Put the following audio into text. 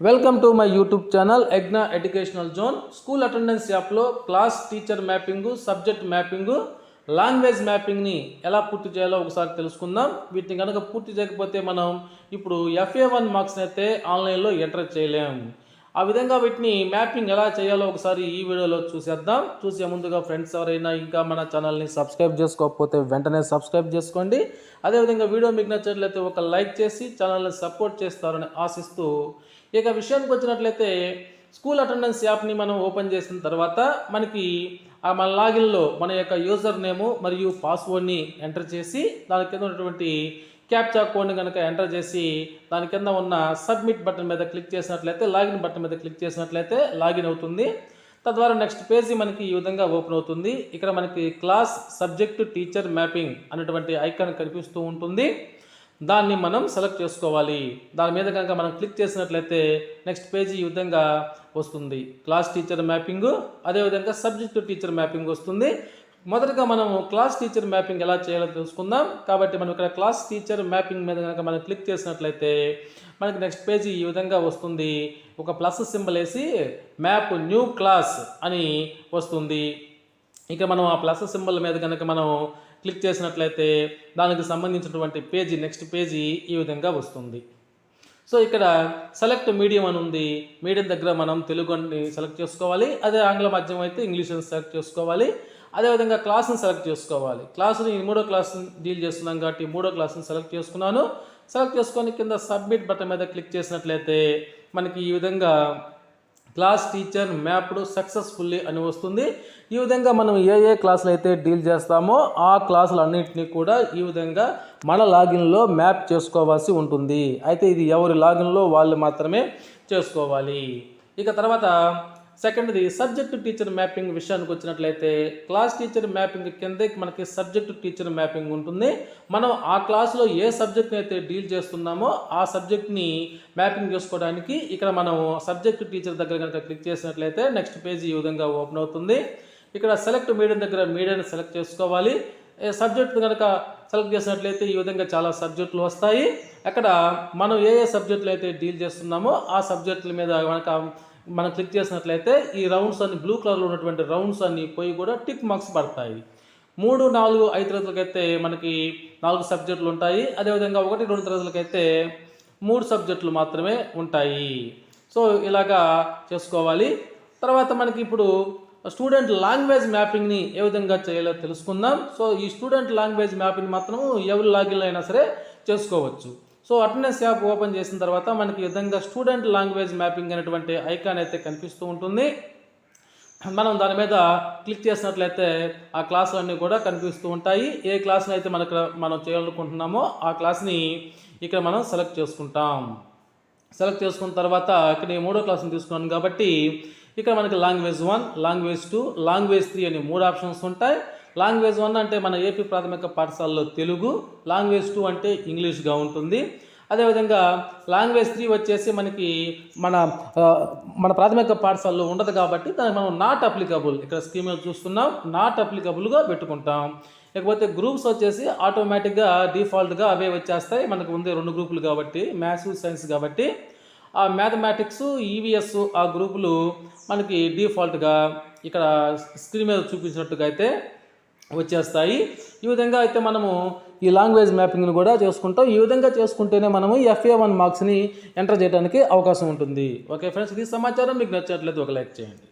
Welcome to my YouTube channel ఎగ్నా educational zone. School attendance యాప్లో class teacher mapping, subject mapping, language మ్యాపింగ్ని ఎలా పూర్తి చేయాలో ఒకసారి తెలుసుకుందాం. వీటిని కనుక పూర్తి చేయకపోతే మనం ఇప్పుడు FA1 మార్క్స్ని అయితే ఆన్లైన్లో ఎంటర్ చేయలేము. ఆ విధంగా వీటిని మ్యాపింగ్ ఎలా చేయాలో ఒకసారి ఈ వీడియోలో చూసేద్దాం. చూసే ముందుగా ఫ్రెండ్స్ ఎవరైనా ఇంకా మన ఛానల్ని సబ్స్క్రైబ్ చేసుకోకపోతే వెంటనే సబ్స్క్రైబ్ చేసుకోండి. అదేవిధంగా వీడియో మీకు నచ్చినట్లయితే ఒక లైక్ చేసి ఛానల్ని సపోర్ట్ చేస్తారని ఆశిస్తూ, ఇక విషయానికి వచ్చినట్లయితే స్కూల్ అటెండెన్స్ యాప్ని మనం ఓపెన్ చేసిన తర్వాత మనకి మన లాగిన్లో మన యొక్క యూజర్ నేము మరియు పాస్వర్డ్ని ఎంటర్ చేసి దాని కింద ఉన్నటువంటి క్యాప్చా కోడ్ని కనుక ఎంటర్ చేసి దాని కింద ఉన్న సబ్మిట్ బటన్ మీద క్లిక్ చేసినట్లయితే, లాగిన్ బటన్ మీద క్లిక్ చేసినట్లయితే లాగిన్ అవుతుంది. తద్వారా నెక్స్ట్ పేజీ మనకి ఈ విధంగా ఓపెన్ అవుతుంది. ఇక్కడ మనకి క్లాస్ సబ్జెక్ట్ టీచర్ మ్యాపింగ్ అనేటువంటి ఐకాన్ కనిపిస్తూ ఉంటుంది. దాన్ని మనం సెలెక్ట్ చేసుకోవాలి. దాని మీద కనుక మనం క్లిక్ చేసినట్లయితే నెక్స్ట్ పేజీ ఈ విధంగా వస్తుంది. క్లాస్ టీచర్ మ్యాపింగ్, అదేవిధంగా సబ్జెక్ట్ టీచర్ మ్యాపింగ్ వస్తుంది. మొదటగా మనం క్లాస్ టీచర్ మ్యాపింగ్ ఎలా చేయాలో తెలుసుకుందాం. కాబట్టి మనం ఇక్కడ క్లాస్ టీచర్ మ్యాపింగ్ మీద కనుక మనం క్లిక్ చేసినట్లయితే మనకి నెక్స్ట్ పేజీ ఈ విధంగా వస్తుంది. ఒక ప్లస్ సింబల్ వేసి మ్యాప్ న్యూ క్లాస్ అని వస్తుంది. ఇక మనం ఆ ప్లస్ సింబల్ మీద కనుక మనం క్లిక్ చేసినట్లయితే దానికి సంబంధించినటువంటి పేజీ, నెక్స్ట్ పేజీ ఈ విధంగా వస్తుంది. సో ఇక్కడ సెలెక్ట్ మీడియం అని ఉంది. మీడియం దగ్గర మనం తెలుగుని సెలెక్ట్ చేసుకోవాలి. అదే ఆంగ్ల మాధ్యమం అయితే ఇంగ్లీష్ని సెలెక్ట్ చేసుకోవాలి. అదేవిధంగా క్లాస్ని సెలెక్ట్ చేసుకోవాలి. క్లాసుని మూడో క్లాస్ని డీల్ చేస్తున్నాం కాబట్టి మూడో క్లాస్ని సెలెక్ట్ చేసుకున్నాను. సెలెక్ట్ చేసుకొని కింద సబ్మిట్ బటన్ మీద క్లిక్ చేసినట్లయితే మనకి ఈ విధంగా క్లాస్ టీచర్ మ్యాప్డ్ సక్సెస్ఫుల్లీ అని వస్తుంది. ఈ విధంగా మనం ఏ క్లాసులు అయితే డీల్ చేస్తామో ఆ క్లాసులన్నింటినీ కూడా ఈ విధంగా మన లాగిన్లో మ్యాప్ చేసుకోవాల్సి ఉంటుంది. అయితే ఇది ఎవరి లాగిన్లో వాళ్ళు మాత్రమే చేసుకోవాలి. ఇక తర్వాత సెకండ్ది సబ్జెక్ట్ టీచర్ మ్యాపింగ్ విషయానికి వచ్చినట్లయితే క్లాస్ టీచర్ మ్యాపింగ్ కిందే మనకి సబ్జెక్ట్ టీచర్ మ్యాపింగ్ ఉంటుంది. మనం ఆ క్లాస్లో ఏ సబ్జెక్ట్ని అయితే డీల్ చేస్తున్నామో ఆ సబ్జెక్ట్ని మ్యాపింగ్ చేసుకోవడానికి ఇక్కడ మనం సబ్జెక్ట్ టీచర్ దగ్గర కనుక క్లిక్ చేసినట్లయితే నెక్స్ట్ పేజీ ఈ విధంగా ఓపెన్ అవుతుంది. ఇక్కడ సెలెక్ట్ మీడియం దగ్గర మీడియాని సెలెక్ట్ చేసుకోవాలి. సబ్జెక్ట్ కనుక సెలెక్ట్ చేసినట్లయితే ఈ విధంగా చాలా సబ్జెక్టులు వస్తాయి. అక్కడ మనం ఏ సబ్జెక్టులు అయితే డీల్ చేస్తున్నామో ఆ సబ్జెక్టుల మీద మనం క్లిక్ చేసినట్లయితే ఈ రౌండ్స్ అన్ని బ్లూ కలర్లో ఉన్నటువంటి రౌండ్స్ అన్ని పోయి కూడా టిక్ మార్క్స్ పడతాయి. 3, 4, 5 తరగతులకైతే మనకి 4 సబ్జెక్టులు ఉంటాయి. అదేవిధంగా 1, 2 తరగతులకైతే 3 సబ్జెక్టులు మాత్రమే ఉంటాయి. సో ఇలాగా చేసుకోవాలి. తర్వాత మనకి ఇప్పుడు స్టూడెంట్ లాంగ్వేజ్ మ్యాపింగ్ని ఏ విధంగా చేయాలో తెలుసుకుందాం. సో ఈ స్టూడెంట్ లాంగ్వేజ్ మ్యాపింగ్ మాత్రం ఎవరి లాగిన్లో అయినా సరే చేసుకోవచ్చు. సో అటెండెన్స్ యాప్ ఓపెన్ చేసిన తర్వాత మనకి ఈ విధంగా స్టూడెంట్ లాంగ్వేజ్ మ్యాపింగ్ అనేటువంటి ఐకాన్ అయితే కనిపిస్తూ ఉంటుంది. మనం దాని మీద క్లిక్ చేసినట్లయితే ఆ క్లాసులన్నీ కూడా కనిపిస్తూ ఉంటాయి. ఏ క్లాస్ని అయితే మనం చేయాలనుకుంటున్నామో ఆ క్లాస్ని ఇక్కడ మనం సెలెక్ట్ చేసుకుంటాం. సెలెక్ట్ చేసుకున్న తర్వాత ఇక్కడ నేను 3వ క్లాస్ని తీసుకున్నాను కాబట్టి ఇక్కడ మనకి లాంగ్వేజ్ 1, లాంగ్వేజ్ 2, లాంగ్వేజ్ 3 అని 3 ఆప్షన్స్ ఉంటాయి. లాంగ్వేజ్ 1 అంటే మన ఏపీ ప్రాథమిక పాఠశాలలో తెలుగు, లాంగ్వేజ్ 2 అంటే ఇంగ్లీష్గా ఉంటుంది. అదేవిధంగా లాంగ్వేజ్ 3 వచ్చేసి మనకి మన ప్రాథమిక పాఠశాలలో ఉండదు కాబట్టి దాన్ని మనం నాట్ అప్లికబుల్, ఇక్కడ స్కీమ్లో చూస్తున్నాం, నాట్ అప్లికబుల్గా పెట్టుకుంటాం. లేకపోతే గ్రూప్స్ వచ్చేసి ఆటోమేటిక్గా డిఫాల్ట్గా అవే వచ్చేస్తాయి. మనకు ఉంది 2 గ్రూపులు కాబట్టి, మ్యాథ్స్, సైన్స్ కాబట్టి ఆ మ్యాథమెటిక్స్, ఈవీఎస్ ఆ గ్రూపులు మనకి డిఫాల్ట్గా ఇక్కడ స్క్రీన్ మీద చూపించినట్టుగా అయితే వచ్చేస్తాయి. ఈ విధంగా అయితే మనము ఈ లాంగ్వేజ్ మ్యాపింగ్ని కూడా చేసుకుంటాం. ఈ విధంగా చేసుకుంటేనే మనము FA1 మార్క్స్ని ఎంటర్ చేయడానికి అవకాశం ఉంటుంది. ఓకే ఫ్రెండ్స్, ఇది సమాచారం మీకు నచ్చినట్లయితే ఒక లైక్ చేయండి.